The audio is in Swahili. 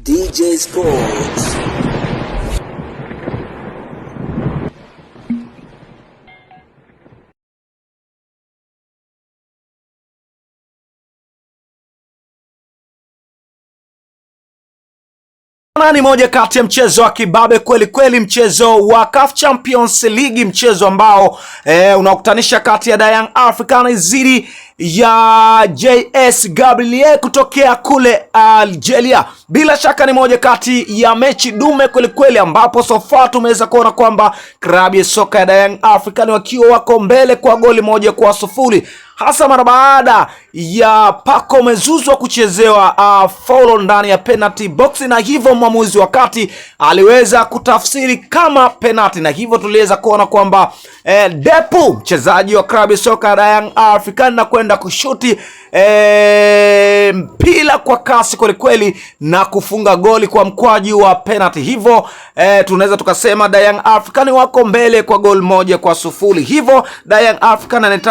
DJ Sports. Ni moja kati ya mchezo wa kibabe kweli kweli, mchezo wa CAF Champions League, mchezo ambao unakutanisha kati ya Young Africans dhidi ya JS Kabylie kutokea kule Algeria. Bila shaka ni moja kati ya mechi dume kweli kweli, ambapo so far tumeweza kuona kwamba klabu ya soka ya Young Africans wakiwa wako mbele kwa goli 1-0, hasa mara baada ya Pako Mezuzwa kuchezewa foul ndani ya penalty box, na hivyo mwamuzi wakati aliweza kutafsiri kama penalty, na hivyo tuliweza kuona kwamba Depu mchezaji wa klabu ya soka ya Young Africans na kwenda kushuti mpira kwa kasi kweli kweli na kufunga goli kwa mkwaju wa penalty. Hivyo tunaweza tukasema Young Africans wako mbele kwa goli 1-0. Hivyo Young Africans